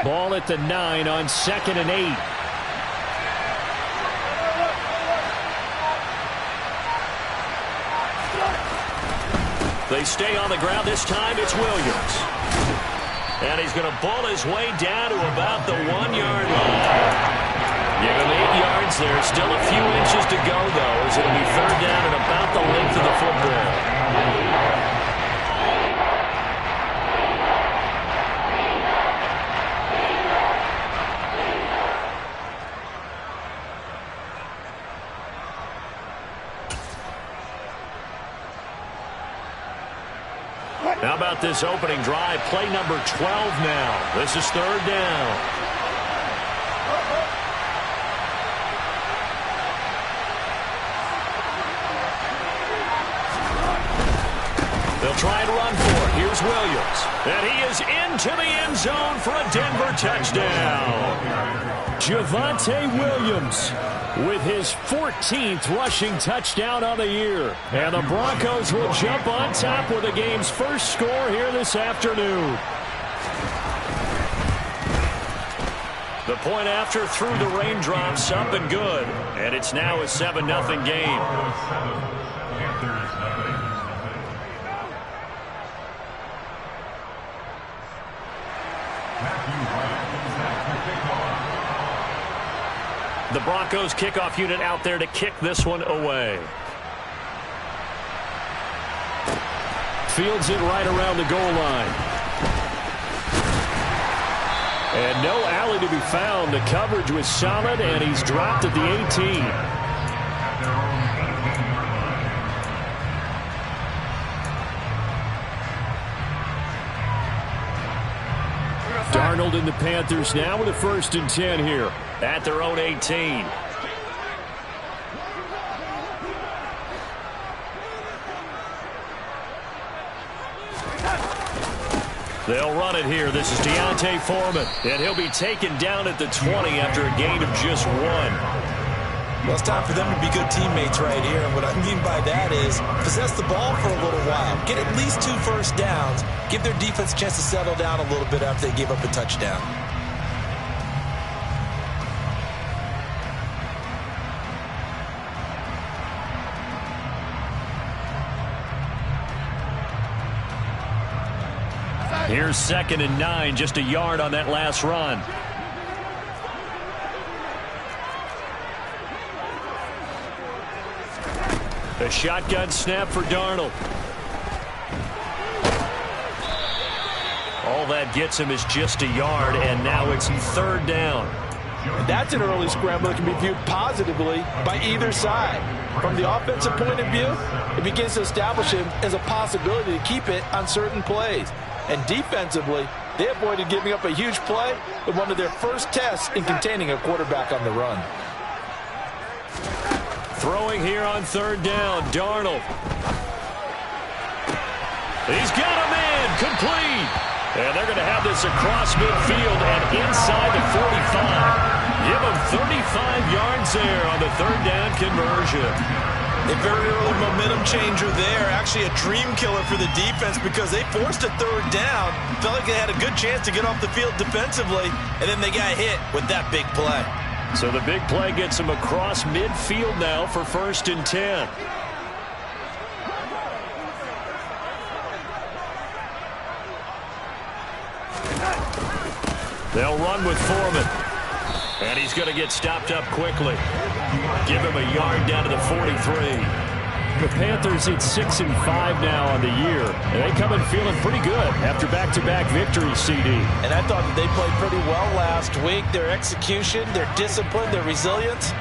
Ball at the 9 on 2nd and 8. They stay on the ground. This time it's Williams. And he's going to ball his way down to about the 1-yard line. Give him 8 yards there. Still a few inches to go, though, as it'll be 3rd down and about the length of the football. How about this opening drive? Play number 12 now. This is 3rd down. They'll try and run for it. Here's Williams. And he is into the end zone for a Denver touchdown. Javonte Williams with his 14th rushing touchdown on the year. And the Broncos will jump on top with the game's first score here this afternoon. The point after through the raindrops, up and good. And it's now a 7-0 game. The Broncos kickoff unit out there to kick this one away. Fields it right around the goal line. And no alley to be found. The coverage was solid, and he's dropped at the 18. Darnold and the Panthers now with a 1st and 10 here at their own 18. They'll run it here. This is Deontay Foreman, and he'll be taken down at the 20 after a gain of just 1. Well, it's time for them to be good teammates right here. And what I mean by that is possess the ball for a little while. Get at least 2 first downs. Give their defense a chance to settle down a little bit after they give up a touchdown. Here's 2nd and 9, just a yard on that last run. A shotgun snap for Darnold. All that gets him is just a yard, and now it's 3rd down. That's an early scramble that can be viewed positively by either side. From the offensive point of view, it begins to establish him as a possibility to keep it on certain plays. And defensively, they avoided giving up a huge play in one of their first tests in containing a quarterback on the run. Throwing here on 3rd down, Darnold. He's got a man, complete. And they're going to have this across midfield and inside the 45. Give them 35 yards there on the 3rd down conversion. A very early momentum changer there. Actually a dream killer for the defense because they forced a 3rd down. Felt like they had a good chance to get off the field defensively, and then they got hit with that big play. So the big play gets them across midfield now for 1st and 10. They'll run with Foreman. And he's going to get stopped up quickly. Give him a yard down to the 43. The Panthers at 6-5 now on the year. And they come in feeling pretty good after back-to-back victories, CD. And I thought that they played pretty well last week. Their execution, their discipline, their resilience,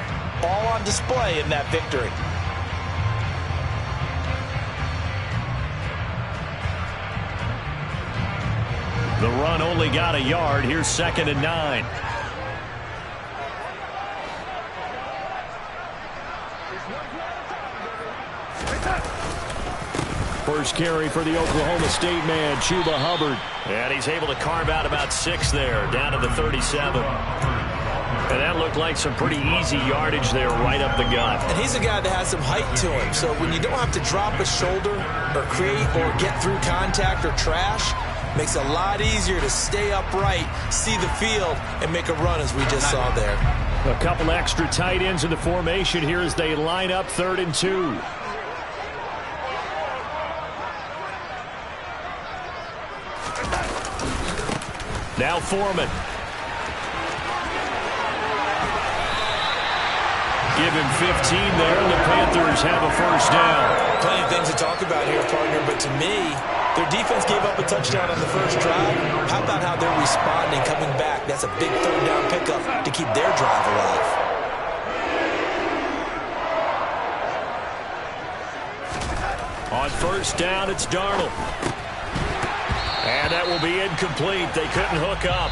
all on display in that victory. The run only got a yard. Here's 2nd and 9. First carry for the Oklahoma State man, Chuba Hubbard. And he's able to carve out about 6 there, down to the 37. And that looked like some pretty easy yardage there right up the gut. And he's a guy that has some height to him. So when you don't have to drop a shoulder or create or get through contact or trash, Makes it a lot easier to stay upright, see the field, and make a run as we just saw there. A couple extra tight ends in the formation here as they line up 3rd and 2. Now Foreman. Give him 15 there, and the Panthers have a first down. Plenty of things to talk about here, partner, but to me, their defense gave up a touchdown on the first drive. How about how they're responding, coming back? That's a big 3rd down pickup to keep their drive alive. On first down, it's Darnold. And that will be incomplete. They couldn't hook up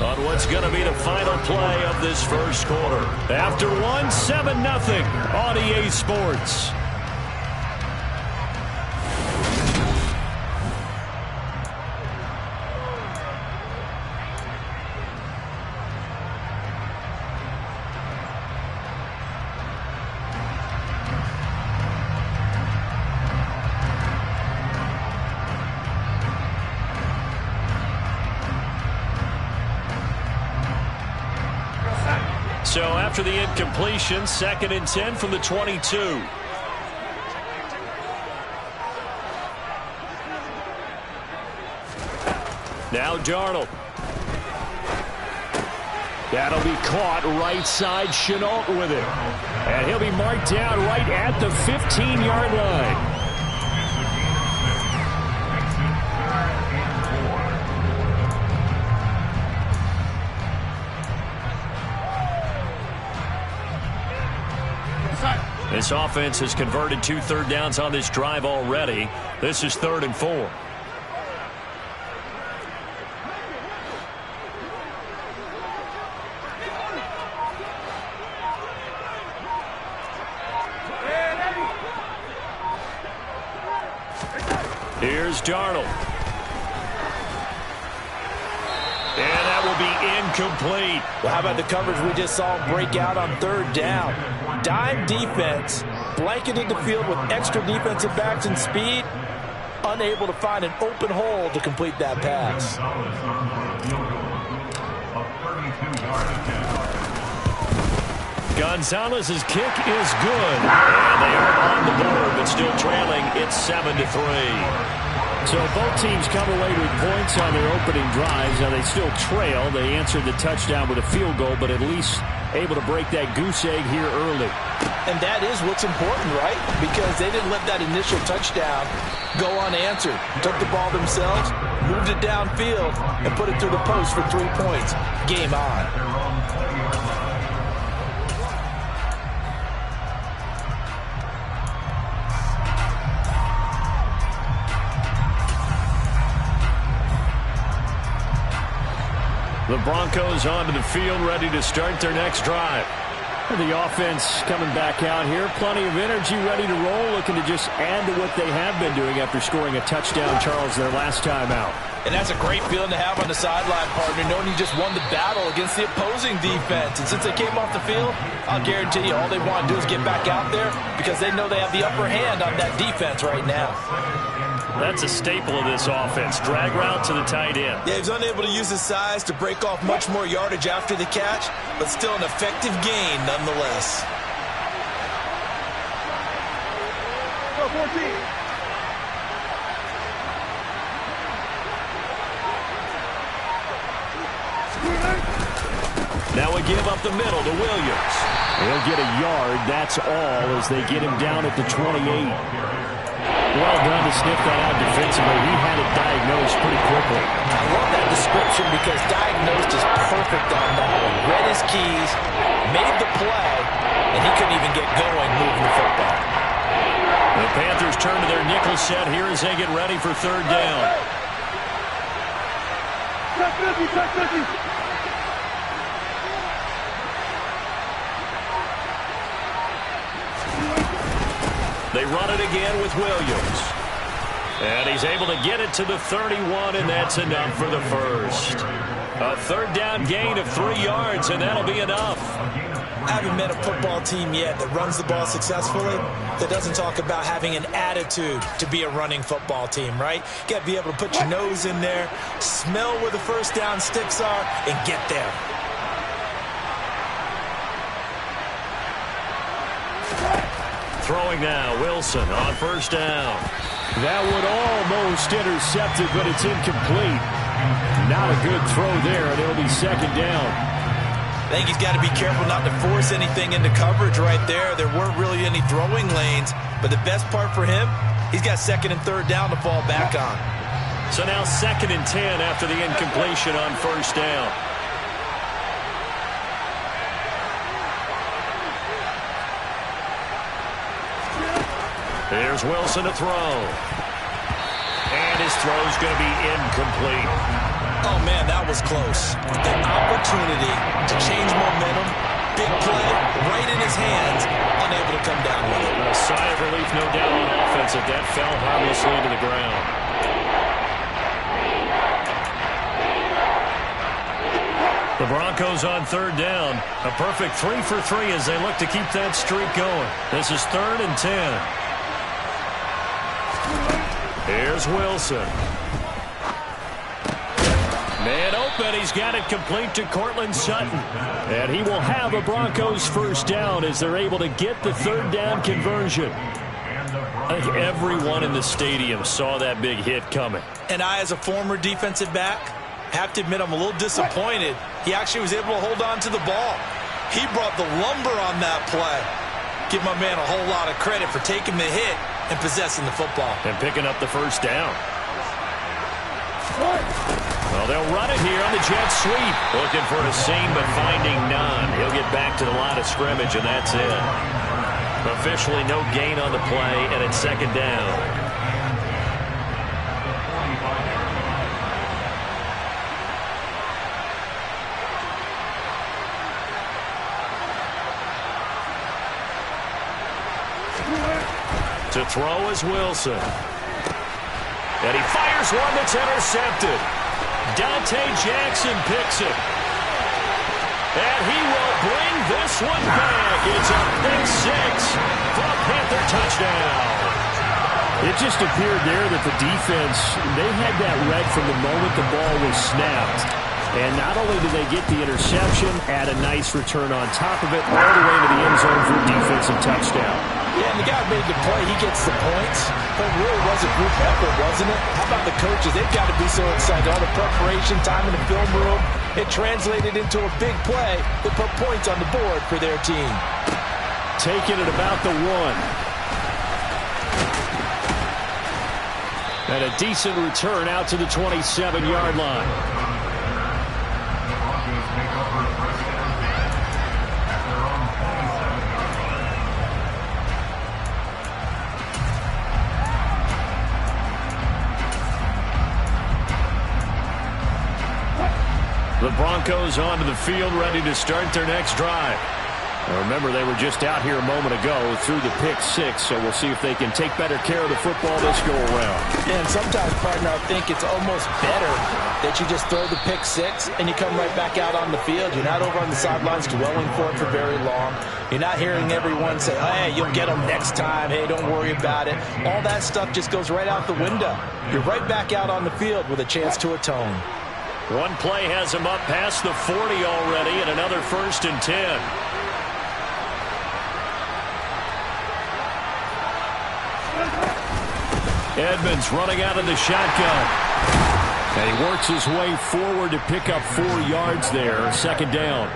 on what's going to be the final play of this first quarter. After one, 7-0 on EA Sports. So after the incompletion, 2nd and 10 from the 22. Now Darnold. That'll be caught right side. Chenault with it. And he'll be marked down right at the 15-yard line. This offense has converted 2 third downs on this drive already. This is 3rd and 4. Here's Darnold. And that will be incomplete. Well, how about the coverage we just saw break out on 3rd down? Dime defense, blanketed the field with extra defensive backs and speed, unable to find an open hole to complete that pass. Gonzalez's kick is good. And they are on the board, but still trailing. It's 7-3. So both teams come away with points on their opening drives. Now they still trail. They answered the touchdown with a field goal, but at least able to break that goose egg here early. And that is what's important, right? Because they didn't let that initial touchdown go unanswered. Took the ball themselves, moved it downfield, and put it through the post for 3 points. Game on. The Broncos onto the field, ready to start their next drive. The offense coming back out here. Plenty of energy, ready to roll, looking to just add to what they have been doing after scoring a touchdown, Charles, their last time out. And that's a great feeling to have on the sideline, partner, knowing you just won the battle against the opposing defense. And since they came off the field, I'll guarantee you all they want to do is get back out there because they know they have the upper hand on that defense right now. That's a staple of this offense. Drag route to the tight end. Yeah, he's unable to use his size to break off much more yardage after the catch, but still an effective gain nonetheless. Go 14. Now we give up the middle to Williams. He'll get a yard, that's all, as they get him down at the 28. Well done to sniff that out defensively. He had it diagnosed pretty quickly. I love that description because diagnosed is perfect on that one. Read his keys, made the play, and he couldn't even get going moving the football. The Panthers turn to their nickel set here as they get ready for 3rd down. Check 50, check 50. They run it again with Williams. And he's able to get it to the 31, and that's enough for the first. A 3rd down gain of 3 yards, and that'll be enough. I haven't met a football team yet that runs the ball successfully that doesn't talk about having an attitude to be a running football team, right? You got to be able to put your nose in there, smell where the first down sticks are, and get there. Throwing now, Wilson on first down. That would almost intercept it, but it's incomplete. Not a good throw there, and it'll be second down. I think he's got to be careful not to force anything into coverage right there. There weren't really any throwing lanes, but the best part for him, he's got second and third down to fall back on. So now 2nd and 10 after the incompletion on first down. Here's Wilson to throw. And his throw's going to be incomplete. Oh, man, that was close. An opportunity to change momentum. Big play right in his hands. Unable to come down with it. A sigh of relief, no doubt, on offense that that fell harmlessly to the ground. The Broncos on third down. A perfect 3 for 3 as they look to keep that streak going. This is 3rd and 10. Here's Wilson. Man open. He's got it complete to Cortland Sutton. And he will have a Broncos first down as they're able to get the third down conversion. I think everyone in the stadium saw that big hit coming. And I, as a former defensive back, have to admit I'm a little disappointed. He actually was able to hold on to the ball. He brought the lumber on that play. Give my man a whole lot of credit for taking the hit and possessing the football. And picking up the first down. Well, they'll run it here on the jet sweep. Looking for a seam, but finding none. He'll get back to the line of scrimmage, and that's it. Officially no gain on the play, and it's second down. To throw is Wilson. And he fires one that's intercepted. Dante Jackson picks it. And he will bring this one back. It's a big 6 for a Panther touchdown. It just appeared there that the defense, they had that read from the moment the ball was snapped. And not only did they get the interception, add a nice return on top of it, all the way to the end zone for a defensive touchdown. Yeah, and the guy made the play. He gets the points. But it really was a group effort, wasn't it? How about the coaches? They've got to be so excited. All the preparation, time in the film room, it translated into a big play that put points on the board for their team. Taking it about the 1. And a decent return out to the 27-yard line. The Broncos onto the field, ready to start their next drive. Now remember, they were just out here a moment ago through the pick 6, so we'll see if they can take better care of the football this go-around. Yeah, and sometimes, partner, I think it's almost better that you just throw the pick 6 and you come right back out on the field. You're not over on the sidelines dwelling for it for very long. You're not hearing everyone say, oh, hey, you'll get them next time. Hey, don't worry about it. All that stuff just goes right out the window. You're right back out on the field with a chance to atone. One play has him up past the 40 already, and another 1st and 10. Edmonds running out of the shotgun. And he works his way forward to pick up 4 yards there. Second down.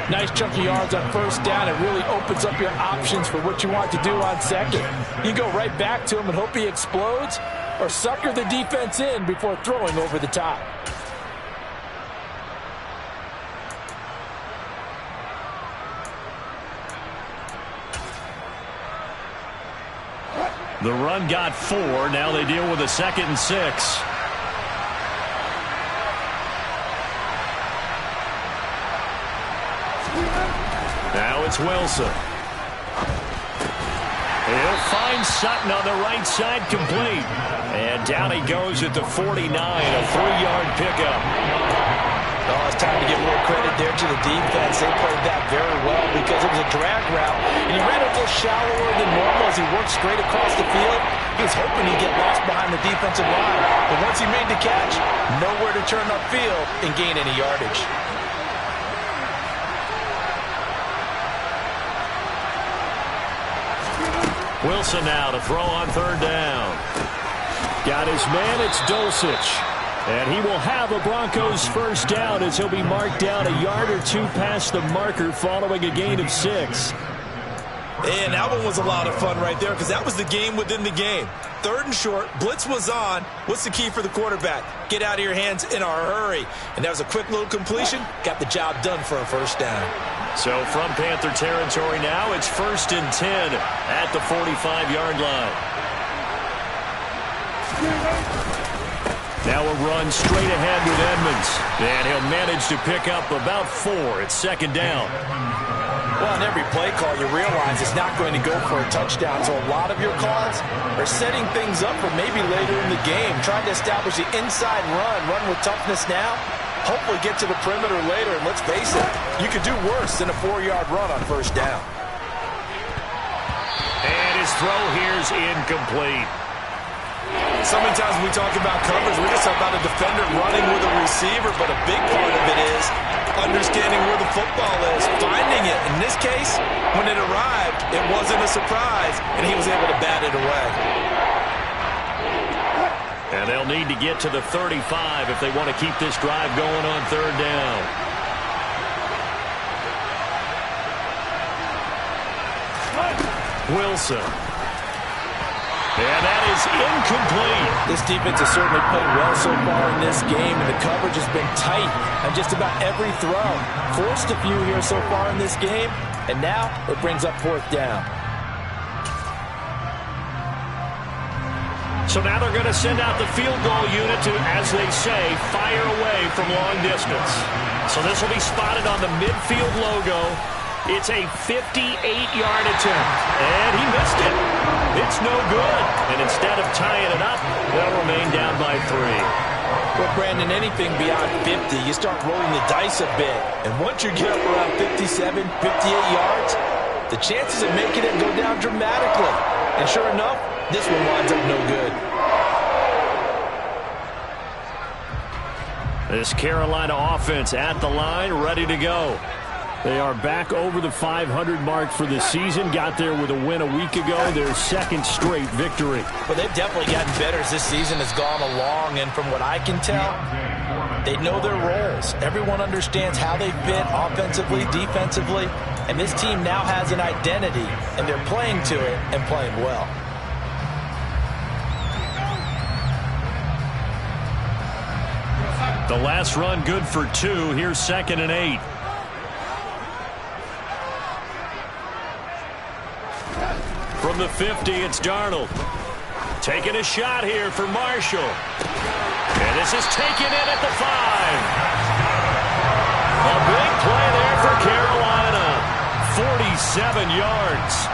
Nice chunk of yards on first down. It really opens up your options for what you want to do on second. You go right back to him and hope he explodes, or sucker the defense in before throwing over the top. The run got 4. Now they deal with a 2nd and 6. Now it's Wilson. He'll find Sutton on the right side, complete. And down he goes at the 49, a 3-yard pickup. Oh, it's time to give more credit there to the defense. They played that very well because it was a drag route, and he ran a little shallower than normal as he worked straight across the field. He was hoping he'd get lost behind the defensive line, but once he made the catch, nowhere to turn upfield and gain any yardage. Wilson now to throw on third down. Got his man, it's Dulcich. And he will have a Broncos first down as he'll be marked down a yard or two past the marker following a gain of 6. And that one was a lot of fun right there because that was the game within the game. Third and short, blitz was on. What's the key for the quarterback? Get out of your hands in a hurry. And that was a quick little completion. Got the job done for a first down. So from Panther territory now, it's 1st and 10 at the 45-yard line. Now a run straight ahead with Edmonds. And he'll manage to pick up about 4 at second down. Well, on every play call, you realize it's not going to go for a touchdown. So a lot of your calls are setting things up for maybe later in the game, trying to establish the inside run with toughness now. Hopefully get to the perimeter later, and let's face it, you could do worse than a 4-yard run on first down. And his throw here's incomplete. So many times when we talk about coverage, we just talk about a defender running with a receiver, but a big part of it is understanding where the football is, finding it. In this case, when it arrived, it wasn't a surprise, and he was able to bat it away. And they'll need to get to the 35 if they want to keep this drive going on third down. Wilson. And that is incomplete. This defense has certainly played well so far in this game, and the coverage has been tight on just about every throw. Forced a few here so far in this game, and now it brings up 4th down. So now they're going to send out the field goal unit to, as they say, fire away from long distance. So this will be spotted on the midfield logo. It's a 58-yard attempt, and he missed it. It's no good. And instead of tying it up, they'll remain down by 3. Well, Brandon, anything beyond 50, you start rolling the dice a bit. And once you get up around 57, 58 yards, the chances of making it go down dramatically. And sure enough, this one winds up no good. This Carolina offense at the line, ready to go. They are back over the 500 mark for the season. Got there with a win a week ago. Their second straight victory. Well, they've definitely gotten better as this season has gone along. And from what I can tell, they know their roles. Everyone understands how they fit offensively, defensively. And this team now has an identity, and they're playing to it and playing well. The last run good for 2. Here's 2nd and 8. From the 50, it's Darnold. Taking a shot here for Marshall. And this is taken in at the 5. A big play there for Carolina. 47 yards.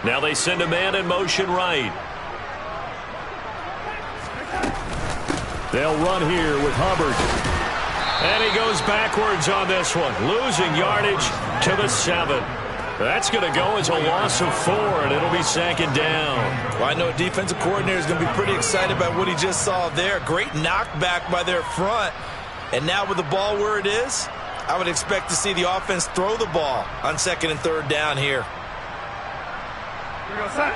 Now they send a man in motion right. They'll run here with Hubbard. And he goes backwards on this one, losing yardage to the 7. That's going to go as a loss of 4, and it'll be 2nd down. Well, I know a defensive coordinator is going to be pretty excited about what he just saw there. Great knockback by their front. And now with the ball where it is, I would expect to see the offense throw the ball on 2nd and 3rd down here.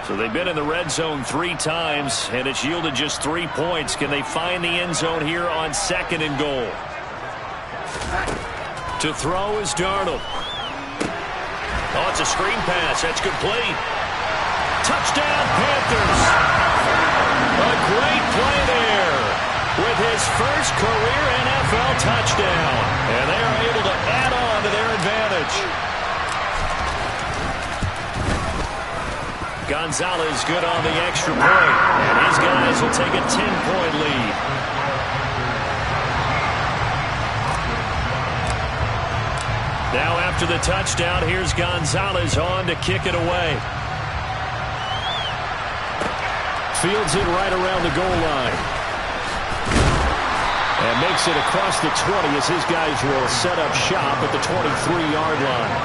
So they've been in the red zone 3 times, and it's yielded just 3 points. Can they find the end zone here on 2nd and goal? To throw is Darnold. Oh, it's a screen pass. That's complete. Touchdown, Panthers. A great play there with his first career NFL touchdown. And they are able to add on to their advantage. Gonzalez good on the extra point. And his guys will take a 10-point lead. Now after the touchdown, here's Gonzalez on to kick it away. Fields it right around the goal line. And makes it across the 20 as his guys will set up shop at the 23-yard line.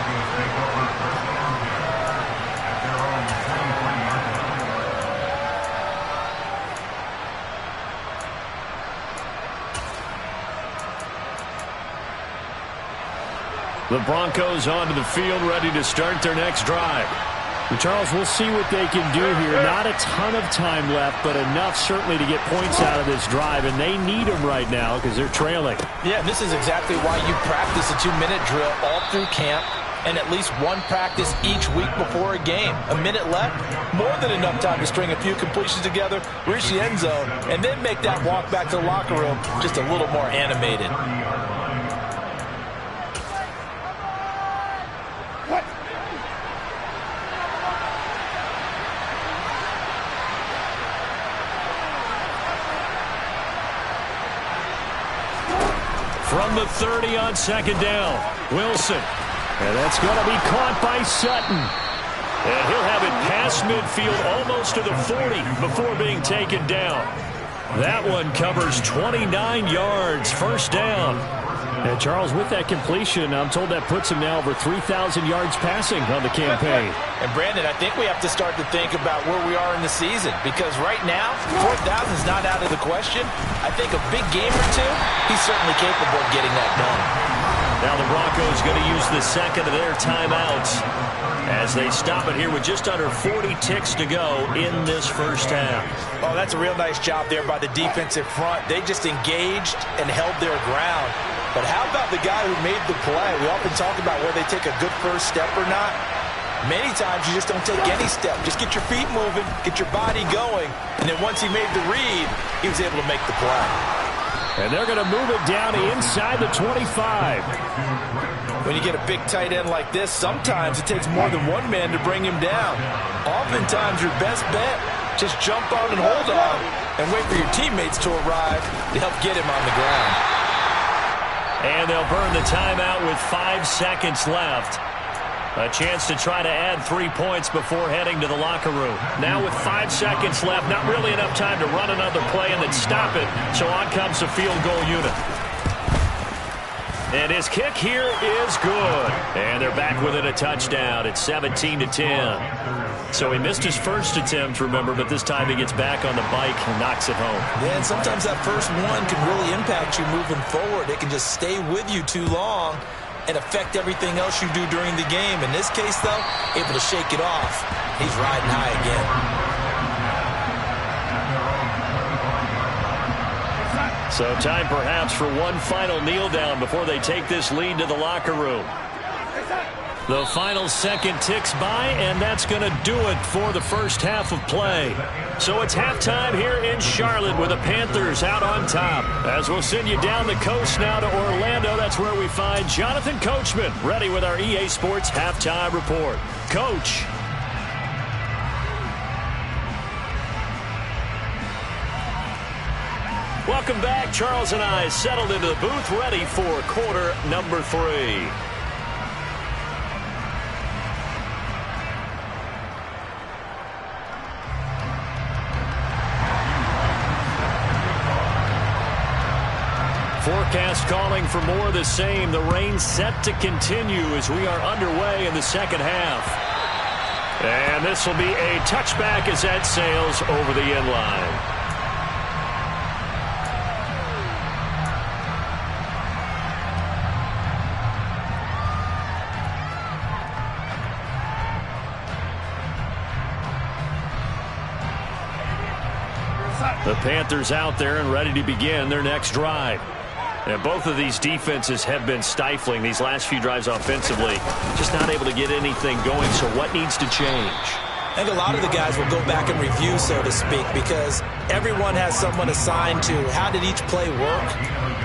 The Broncos onto the field, ready to start their next drive. And Charles, we'll see what they can do here. Not a ton of time left, but enough certainly to get points out of this drive, and they need them right now because they're trailing. Yeah, this is exactly why you practice a 2-minute drill all through camp and at least one practice each week before a game. A minute left, more than enough time to string a few completions together, reach the end zone, and then make that walk back to the locker room just a little more animated. From the 30 on second down, Wilson. And that's going to be caught by Sutton. And he'll have it past midfield almost to the 40 before being taken down. That one covers 29 yards, first down. And Charles, with that completion, I'm told that puts him now over 3,000 yards passing on the campaign. And Brandon, I think we have to start to think about where we are in the season, because right now, 4,000 is not out of the question. I think a big game or two, he's certainly capable of getting that done. Now the Broncos going to use the second of their timeouts as they stop it here with just under 40 ticks to go in this first half. Oh, that's a real nice job there by the defensive front. They just engaged and held their ground. But how about the guy who made the play? We often talk about whether they take a good first step or not. Many times you just don't take any step. Just get your feet moving, get your body going, and then once he made the read, he was able to make the play. And they're going to move it down inside the 25. When you get a big tight end like this, sometimes it takes more than one man to bring him down. Oftentimes your best bet, just jump on and hold on and wait for your teammates to arrive to help get him on the ground. And they'll burn the timeout with 5 seconds left. A chance to try to add 3 points before heading to the locker room. Now with 5 seconds left, not really enough time to run another play and then stop it. So on comes the field goal unit. And his kick here is good. And they're back within a touchdown. It's 17-10. So he missed his first attempt, remember, but this time he gets back on the bike and knocks it home. Yeah, and sometimes that first one can really impact you moving forward. It can just stay with you too long and affect everything else you do during the game. In this case, though, able to shake it off. He's riding high again. So time perhaps for one final kneel down before they take this lead to the locker room. The final second ticks by, and that's going to do it for the first half of play. So it's halftime here in Charlotte with the Panthers out on top. As we'll send you down the coast now to Orlando, that's where we find Jonathan Coachman, ready with our EA Sports Halftime Report. Coach. Welcome back. Charles and I settled into the booth, ready for quarter number 3. Forecast calling for more of the same. The rain set to continue as we are underway in the second half. And this will be a touchback as that sails over the end line. The Panthers out there and ready to begin their next drive. And both of these defenses have been stifling these last few drives offensively. Just not able to get anything going, so what needs to change? I think a lot of the guys will go back and review, so to speak, because everyone has someone assigned to how did each play work.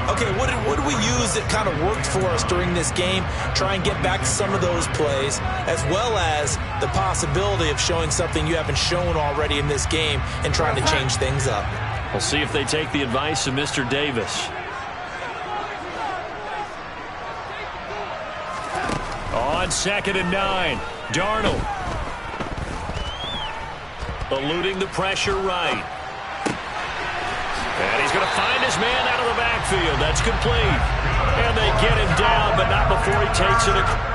Okay, what did we use that kind of worked for us during this game? Try and get back to some of those plays, as well as the possibility of showing something you haven't shown already in this game and trying to change things up. We'll see if they take the advice of Mr. Davis. On 2nd and 9, Darnold. Eluding the pressure right. And he's going to find his man out of the backfield. That's complete. And they get him down, but not before he takes it.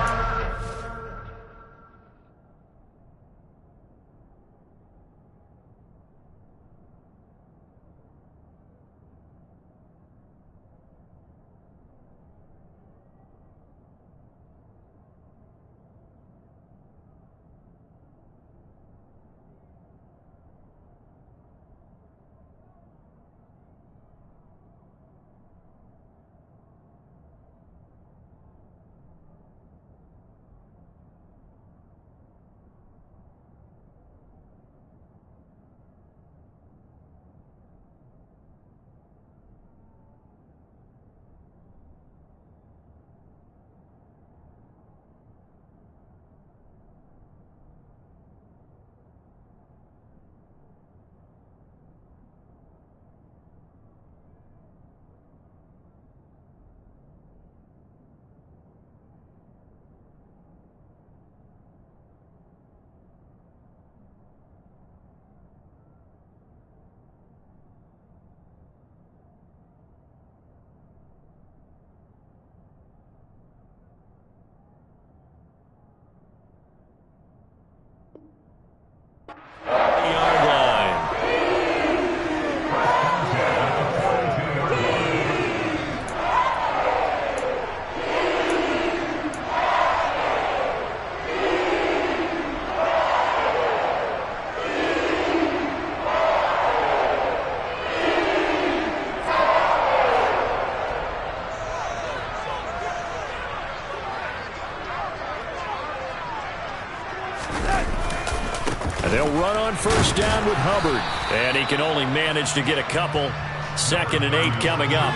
They'll run on 1st down with Hubbard. And he can only manage to get a couple. 2nd and 8 coming up.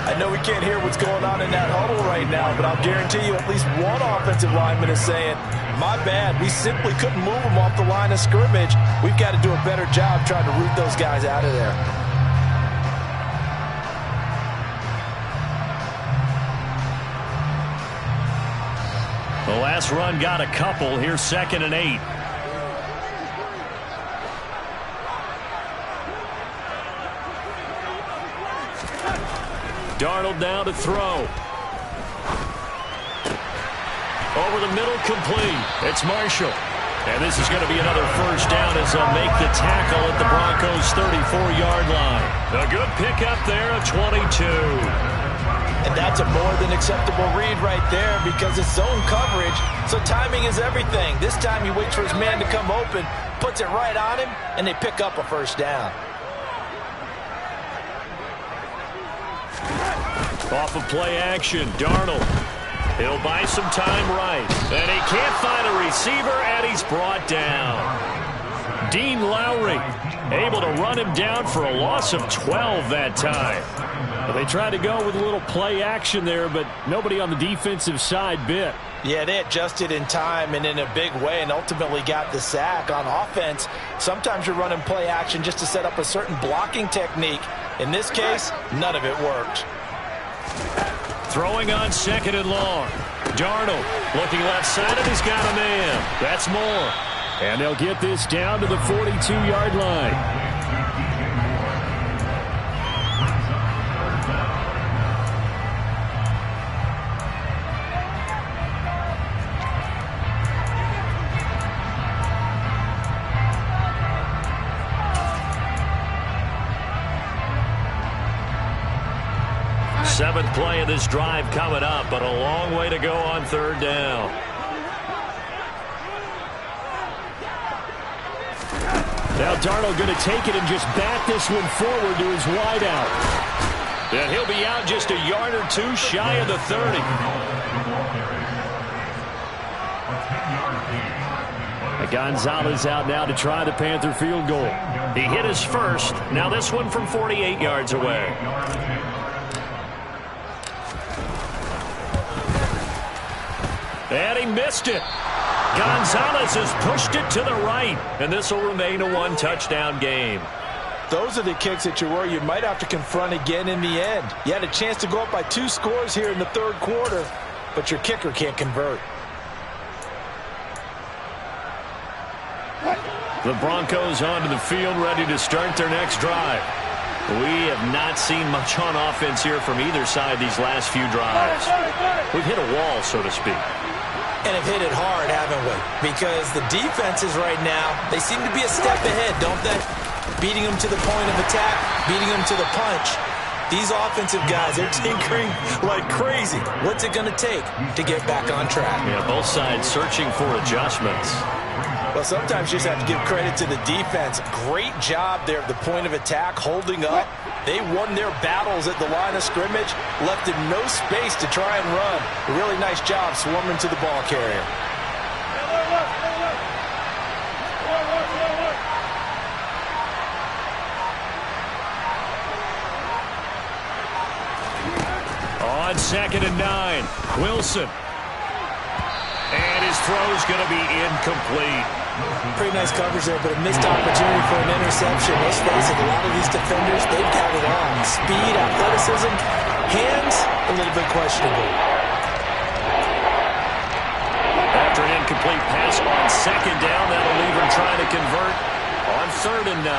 I know we can't hear what's going on in that huddle right now, but I'll guarantee you at least one offensive lineman is saying, my bad, we simply couldn't move them off the line of scrimmage. We've got to do a better job trying to root those guys out of there. The last run got a couple. Here's 2nd and 8. Darnold now to throw. Over the middle, complete. It's Marshall. And this is going to be another 1st down as they'll make the tackle at the Broncos' 34-yard line. A good pickup there, a 22. And that's a more than acceptable read right there because it's zone coverage, so timing is everything. This time he waits for his man to come open, puts it right on him, and they pick up a 1st down. Off of play action, Darnold. He'll buy some time right. And he can't find a receiver, and he's brought down. Dean Lowry able to run him down for a loss of 12 that time. Well, they tried to go with a little play action there, but nobody on the defensive side bit. Yeah, they adjusted in time and in a big way and ultimately got the sack. On offense, sometimes you're running play action just to set up a certain blocking technique. In this case, none of it worked. Throwing on 2nd and long. Darnold looking left side, and he's got a man. That's more. And they'll get this down to the 42-yard line. Seventh play of this drive coming up, but a long way to go on 3rd down. Now Darnold going to take it and just bat this one forward to his wideout. And he'll be out just a yard or two shy of the 30. Gonzalez out now to try the Panther field goal. He hit his first. Now this one from 48 yards away. And he missed it. Gonzalez has pushed it to the right, and this will remain a one-touchdown game. Those are the kicks that you worry you might have to confront again in the end. You had a chance to go up by 2 scores here in the third quarter, but your kicker can't convert. The Broncos onto the field, ready to start their next drive. We have not seen much on offense here from either side these last few drives. We've hit a wall, so to speak. And have hit it hard, haven't we? Because the defenses right now, they seem to be a step ahead, don't they? Beating them to the point of attack, beating them to the punch. These offensive guys, they're tinkering like crazy. What's it going to take to get back on track? Yeah, both sides searching for adjustments. Well, sometimes you just have to give credit to the defense. Great job there at the point of attack, holding up. They won their battles at the line of scrimmage, left him no space to try and run. A really nice job swarming to the ball carrier. On 2nd and 9, Wilson. And his throw's going to be incomplete. Pretty nice coverage there, but a missed opportunity for an interception. Let's face it, a lot of these defenders, they've got it all. Speed, athleticism, hands, a little bit questionable. After an incomplete pass on 2nd down, that'll leave him trying to convert on 3rd and 9.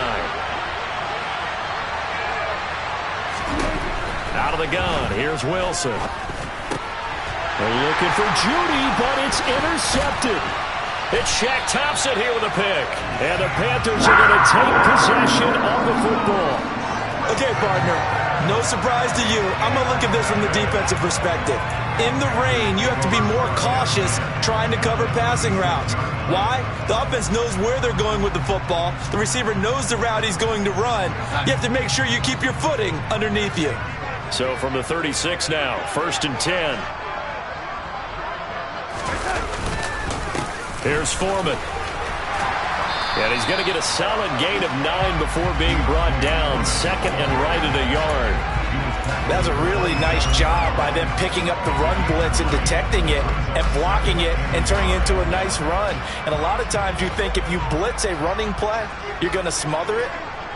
Out of the gun, here's Wilson. They're looking for Judy, but it's intercepted. It's Shaq Thompson here with a pick. And the Panthers are going to take possession of the football. Okay, partner, no surprise to you. I'm going to look at this from the defensive perspective. In the rain, you have to be more cautious trying to cover passing routes. Why? The offense knows where they're going with the football. The receiver knows the route he's going to run. You have to make sure you keep your footing underneath you. So from the 36 now, 1st and 10. Here's Foreman. And he's going to get a solid gain of 9 before being brought down. 2nd and right at a yard. That was a really nice job by them picking up the run blitz and detecting it and blocking it and turning it into a nice run. And a lot of times you think if you blitz a running play, you're going to smother it.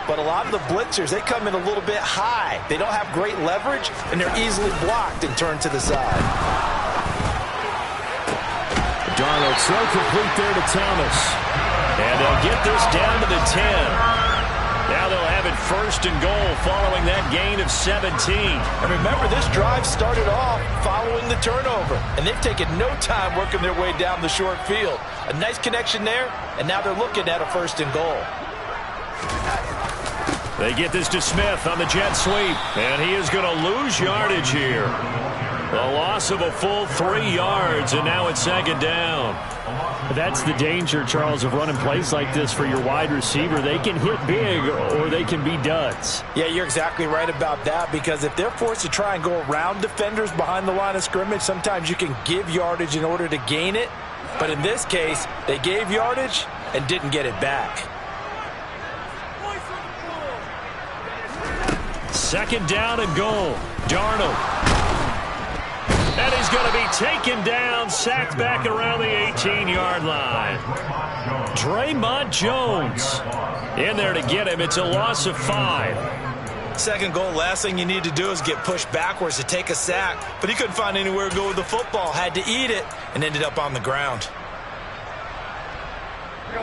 But a lot of the blitzers, they come in a little bit high. They don't have great leverage, and they're easily blocked and turned to the side. Darnold throw complete there to Thomas. And they'll get this down to the 10. Now they'll have it 1st and goal following that gain of 17. And remember, this drive started off following the turnover, and they've taken no time working their way down the short field. A nice connection there, and now they're looking at a 1st and goal. They get this to Smith on the jet sweep, and he is going to lose yardage here. A loss of a full 3 yards, and now it's 2nd down. That's the danger, Charles, of running plays like this for your wide receiver. They can hit big or they can be duds. Yeah, you're exactly right about that, because if they're forced to try and go around defenders behind the line of scrimmage, sometimes you can give yardage in order to gain it. But in this case, they gave yardage and didn't get it back. 2nd down and goal. Darnold. And he's going to be taken down, sacked back around the 18-yard line. Draymond Jones in there to get him. It's a loss of 5. 2nd goal, last thing you need to do is get pushed backwards to take a sack. But he couldn't find anywhere to go with the football. Had to eat it and ended up on the ground.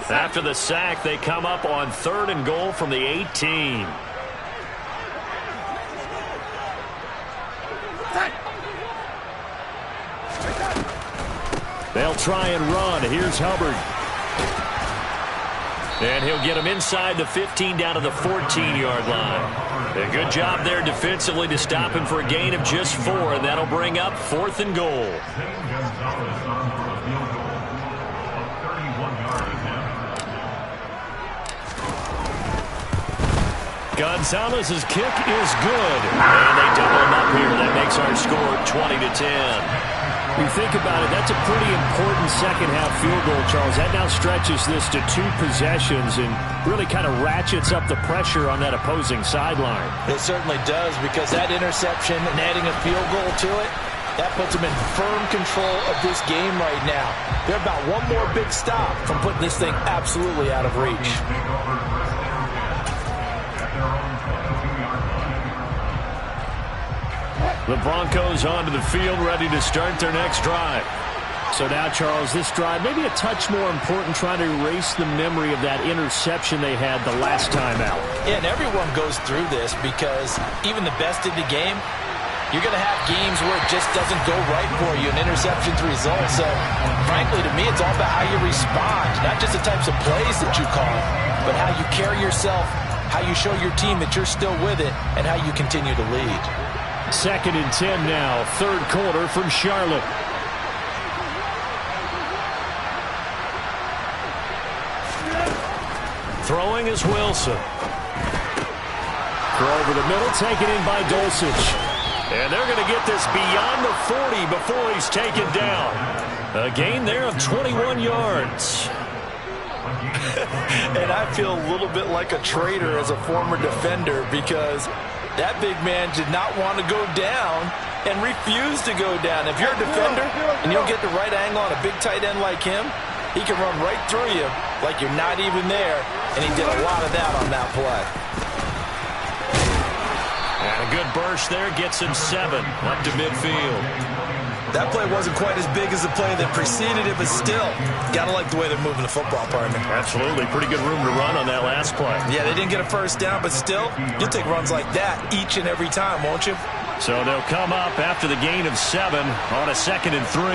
After the sack, they come up on 3rd and goal from the 18. They'll try and run. Here's Hubbard. And he'll get him inside the 15 down to the 14-yard line. A good job there defensively to stop him for a gain of just 4, and that'll bring up 4th and goal. Gonzalez's kick is good. And they double him up here. That makes our score 20-10. You think about it, that's a pretty important second-half field goal, Charles. That now stretches this to 2 possessions and really kind of ratchets up the pressure on that opposing sideline. It certainly does, because that interception and adding a field goal to it, that puts them in firm control of this game right now. They're about one more big stop from putting this thing absolutely out of reach. The Broncos onto the field, ready to start their next drive. So now, Charles, this drive maybe a touch more important, trying to erase the memory of that interception they had the last time out. Yeah, and everyone goes through this, because even the best in the game, you're going to have games where it just doesn't go right for you, and interceptions result. So, frankly, to me, it's all about how you respond, not just the types of plays that you call, but how you carry yourself, how you show your team that you're still with it, and how you continue to lead. 2nd and 10 now, 3rd quarter from Charlotte. Throwing is Wilson. Throw over the middle, taken in by Dulcich. And they're going to get this beyond the 40 before he's taken down. A gain there of 21 yards. And I feel a little bit like a traitor as a former defender, because that big man did not want to go down and refused to go down. If you're a defender and you'll get the right angle on a big tight end like him, he can run right through you like you're not even there, and he did a lot of that on that play. And a good burst there gets him 7 up to midfield. That play wasn't quite as big as the play that preceded it, but still, gotta like the way they're moving the football, partner. Absolutely. Pretty good room to run on that last play. Yeah, they didn't get a first down, but still, you'll take runs like that each and every time, won't you? So they'll come up after the gain of 7 on a 2nd and 3.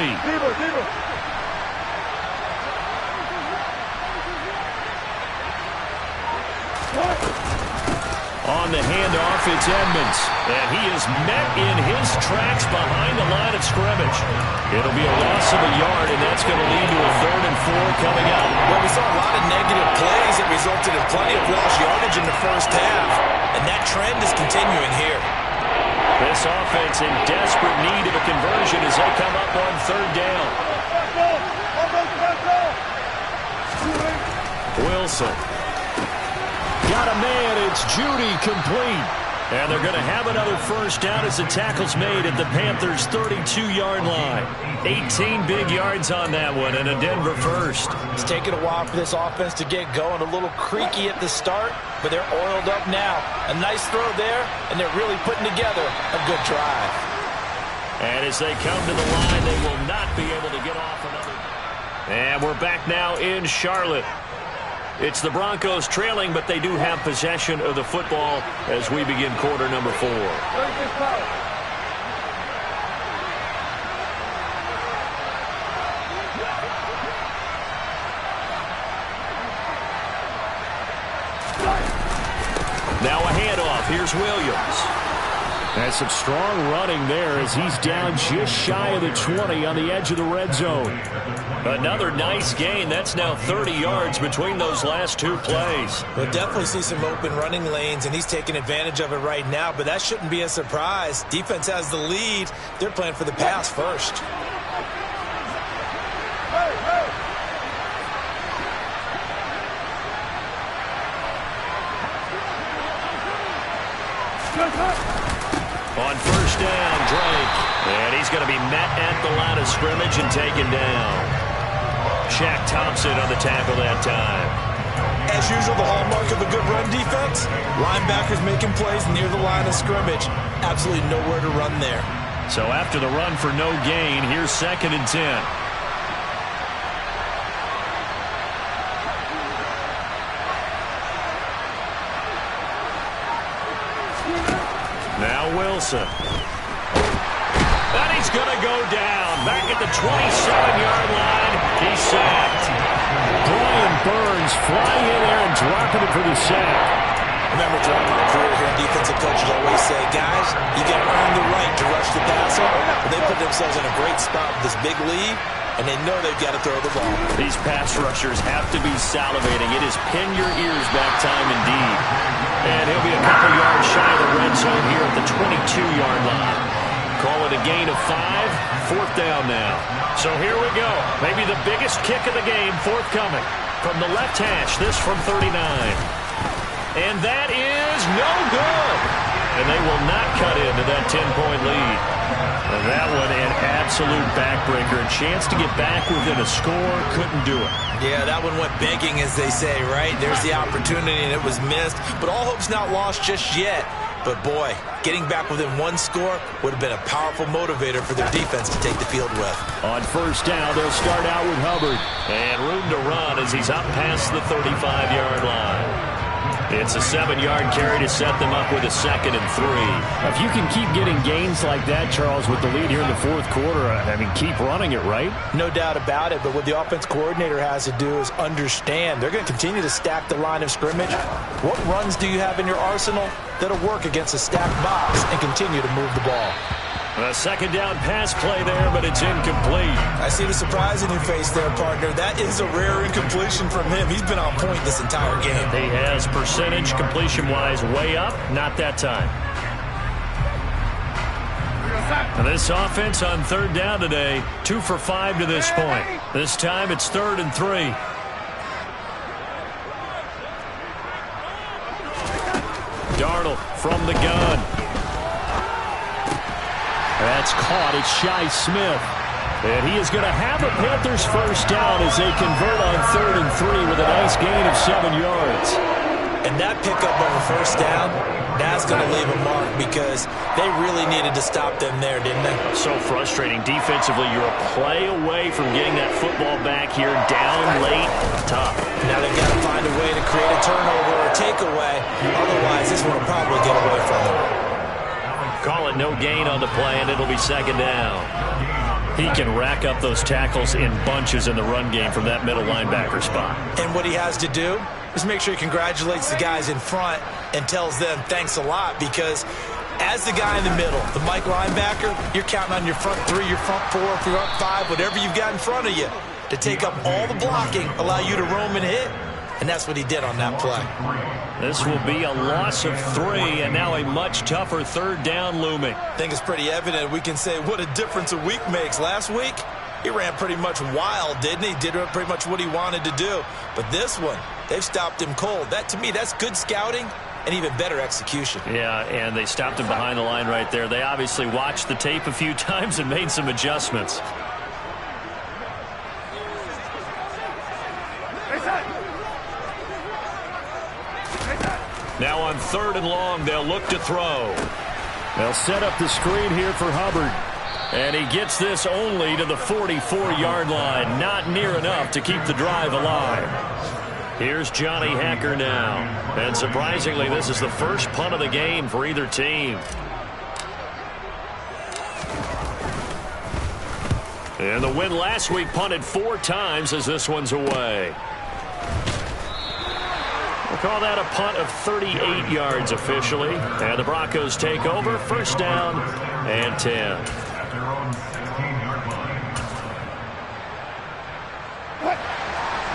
On the handoff, it's Edmonds. And he is met in his tracks behind the line of scrimmage. It'll be a loss of a yard, and that's going to lead to a 3rd and 4 coming up. Well, we saw a lot of negative plays that resulted in plenty of lost yardage in the first half, and that trend is continuing here. This offense in desperate need of a conversion as they come up on 3rd down. Wilson. Got a man, it's Judy, complete. And they're going to have another first down as the tackle's made at the Panthers' 32-yard line. 18 big yards on that one, and a Denver first. It's taken a while for this offense to get going. A little creaky at the start, but they're oiled up now. A nice throw there, and they're really putting together a good drive. And as they come to the line, they will not be able to get off another. And we're back now in Charlotte. It's the Broncos trailing, but they do have possession of the football as we begin quarter number 4. Now a handoff. Here's Williams. That's some strong running there as he's down just shy of the 20 on the edge of the red zone. Another nice gain. That's now 30 yards between those last 2 plays. We'll definitely see some open running lanes, and he's taking advantage of it right now, but that shouldn't be a surprise. Defense has the lead. They're playing for the pass first. On first down, Drake. And he's going to be met at the line of scrimmage and taken down. Shaq Thompson on the tackle that time. As usual, the hallmark of a good run defense, linebackers making plays near the line of scrimmage. Absolutely nowhere to run there. So after the run for no gain, here's 2nd and 10. Now Wilson. And he's going to go down. Back at the 27-yard line. He's sacked. Brian Burns flying in there and dropping it for the sack. Remember, throughout my career here, defensive coaches always say, guys, you got to earn the right to rush the passer. But they put themselves in a great spot with this big lead, and they know they've got to throw the ball. These pass rushers have to be salivating. It is pin your ears back time indeed. And he'll be a couple yards shy of the red zone here at the 22-yard line. call it a gain of 5. 4th down now. So here we go. Maybe the biggest kick of the game forthcoming. From the left hash, this from 39. And that is no good. And they will not cut into that 10-point lead. And that one an absolute backbreaker. A chance to get back within a score. Couldn't do it. Yeah, that one went begging, as they say, right? There's the opportunity, and it was missed. But all hope's not lost just yet. But, boy, getting back within one score would have been a powerful motivator for their defense to take the field with. On 1st down, they'll start out with Hubbard. And room to run as he's up past the 35-yard line. It's a 7-yard carry to set them up with a 2nd and 3. If you can keep getting gains like that, Charles, with the lead here in the 4th quarter, I mean, keep running it, right? No doubt about it, but what the offense coordinator has to do is understand they're going to continue to stack the line of scrimmage. What runs do you have in your arsenal that'll work against a stacked box and continue to move the ball? A 2nd down pass play there, but it's incomplete. I see the surprise in your face there, partner. That is a rare incompletion from him. He's been on point this entire game. He has percentage completion-wise way up. Not that time. And this offense on 3rd down today, 2 for 5 to this point. This time it's 3rd and 3. Darnold from the gun. That's caught. It's Shi Smith. And he is going to have a Panthers 1st down as they convert on 3rd and 3 with a nice gain of 7 yards. And that pickup of a 1st down, that's going to leave a mark because they really needed to stop them there, didn't they? So frustrating. Defensively, you're a play away from getting that football back here down late. Tough. Now they've got to find a way to create a turnover or takeaway. Otherwise, this one will probably get away from them. Call it no gain on the play, and it'll be 2nd down. He can rack up those tackles in bunches in the run game from that middle linebacker spot. And what he has to do is make sure he congratulates the guys in front and tells them thanks a lot, because as the guy in the middle, the Mike linebacker, you're counting on your front 3, your front 4, your front 5, whatever you've got in front of you to take up all the blocking, allow you to roam and hit. And that's what he did on that play. This will be a loss of 3, and now a much tougher 3rd down looming. I think it's pretty evident. We can say what a difference a week makes. Last week, he ran pretty much wild, didn't he? Did pretty much what he wanted to do. But this one, they've stopped him cold. That, to me, that's good scouting and even better execution. Yeah, and they stopped him behind the line right there. They obviously watched the tape a few times and made some adjustments. Now on 3rd and long, they'll look to throw. They'll set up the screen here for Hubbard. And he gets this only to the 44-yard line. Not near enough to keep the drive alive. Here's Johnny Hacker now. And surprisingly, this is the first punt of the game for either team. And the win last week punted 4 times as this one's away. We'll call that a punt of 38 yards officially. And the Broncos take over. 1st down and 10.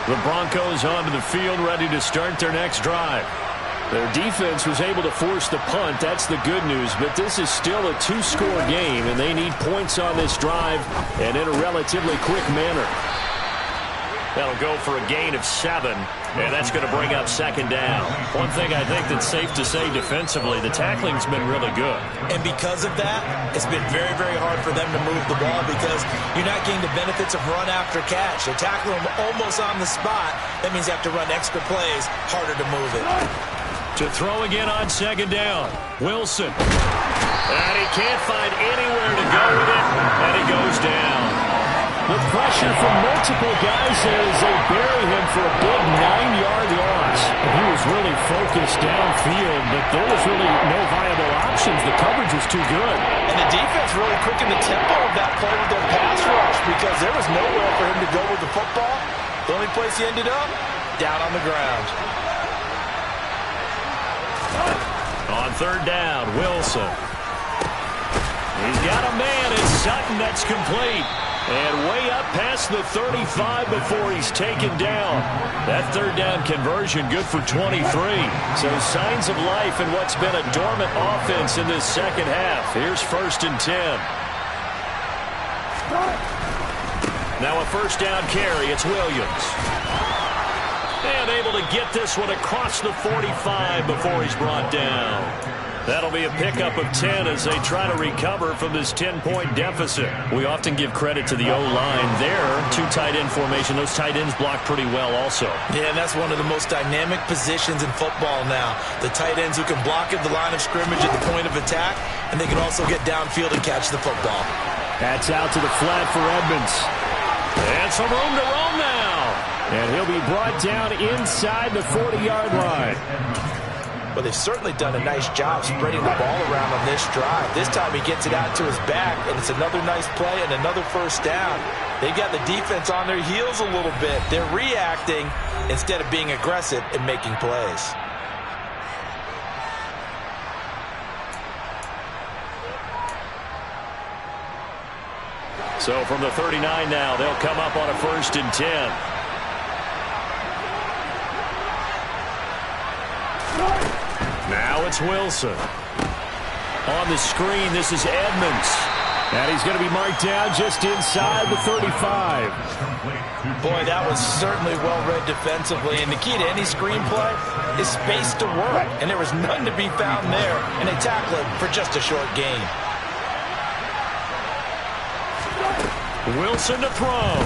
The Broncos onto the field, ready to start their next drive. Their defense was able to force the punt. That's the good news. But this is still a 2-score game, and they need points on this drive and in a relatively quick manner. That'll go for a gain of 7, and that's going to bring up 2nd down. One thing I think that's safe to say defensively, the tackling's been really good. And because of that, it's been very, very hard for them to move the ball because you're not getting the benefits of run after catch. They tackle them almost on the spot. That means you have to run extra plays, harder to move it. To throw again on 2nd down, Wilson. And he can't find anywhere to go with it, and he goes down. The pressure from multiple guys as they bury him for a big 9-yard loss. He was really focused downfield, but there was really no viable options. The coverage was too good. And the defense really quickened the tempo of that play with their pass rush because there was nowhere for him to go with the football. The only place he ended up, down on the ground. On 3rd down, Wilson. He's got a man. It's Sutton. That's complete. And way up past the 35 before he's taken down. That third down conversion good for 23. So signs of life in what's been a dormant offense in this second half. Here's 1st and 10. Now a first down carry. It's Williams. And able to get this one across the 45 before he's brought down. That'll be a pickup of 10 as they try to recover from this 10-point deficit. We often give credit to the O-line there. 2 tight end formation. Those tight ends block pretty well also. Yeah, and that's one of the most dynamic positions in football now. The tight ends who can block at the line of scrimmage at the point of attack, and they can also get downfield and catch the football. That's out to the flat for Edmonds. And some room to roam now. And he'll be brought down inside the 40-yard line. But they've certainly done a nice job spreading the ball around on this drive. This time he gets it out to his back, and it's another nice play and another first down. They've got the defense on their heels a little bit. They're reacting instead of being aggressive and making plays. So from the 39 now, they'll come up on a 1st and 10. Now it's Wilson. On the screen, this is Edmonds. And he's going to be marked down just inside the 35. Boy, that was certainly well-read defensively. And the key to any screenplay is space to work. And there was none to be found there. And they tackle him for just a short gain. Wilson to throw.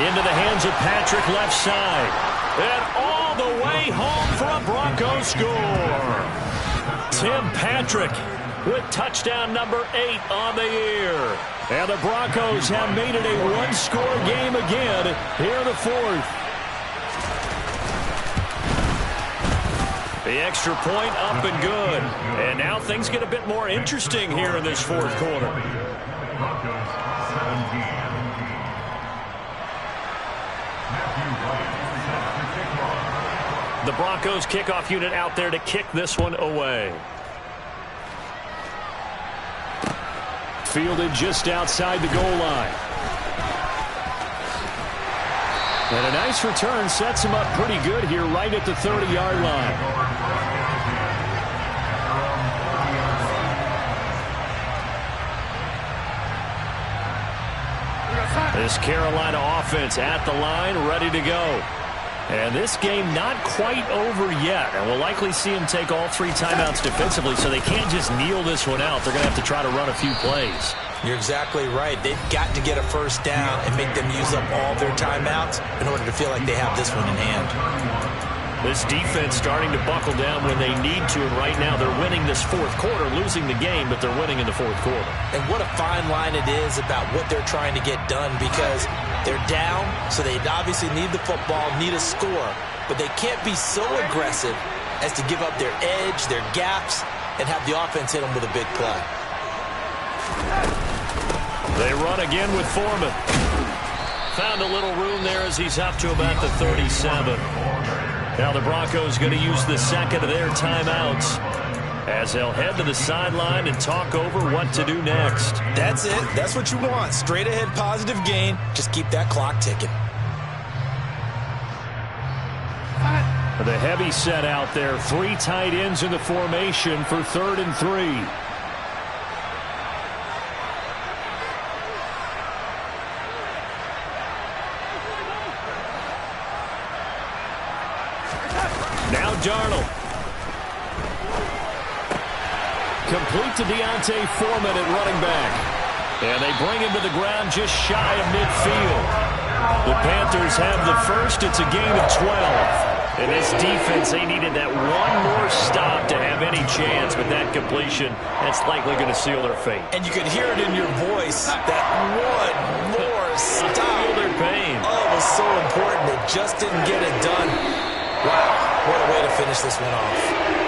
Into the hands of Patrick left side. And all the way home for a Broncos score. Tim Patrick with touchdown number 8 on the year. And the Broncos have made it a one-score game again here in the 4th. The extra point up and good. And now things get a bit more interesting here in this 4th quarter. The Broncos kickoff unit out there to kick this one away. Fielded just outside the goal line. And a nice return sets him up pretty good here right at the 30-yard line. This Carolina offense at the line, ready to go. And this game not quite over yet. And we'll likely see them take all 3 timeouts defensively, so they can't just kneel this one out. They're going to have to try to run a few plays. You're exactly right. They've got to get a first down and make them use up all their timeouts in order to feel like they have this one in hand. This defense starting to buckle down when they need to, and right now they're winning this 4th quarter, losing the game, but they're winning in the 4th quarter. And what a fine line it is about what they're trying to get done, because they're down, so they obviously need the football, need a score, but they can't be so aggressive as to give up their edge, their gaps, and have the offense hit them with a big play. They run again with Foreman. Found a little room there as he's up to about the 37. Now the Broncos going to use the second of their timeouts as they'll head to the sideline and talk over what to do next. That's it. That's what you want. Straight ahead positive gain. Just keep that clock ticking. The heavy set out there. 3 tight ends in the formation for 3rd and 3. Now Darnold. Complete to Deontay Foreman at running back. And they bring him to the ground just shy of midfield. The Panthers have the first. It's a gain of 12. And this defense, they needed that one more stop to have any chance. But that completion, that's likely going to seal their fate. And you could hear it in your voice, that one more stop. Feel their pain. Oh, it was so important. They just didn't get it done. Wow, what a way to finish this one off.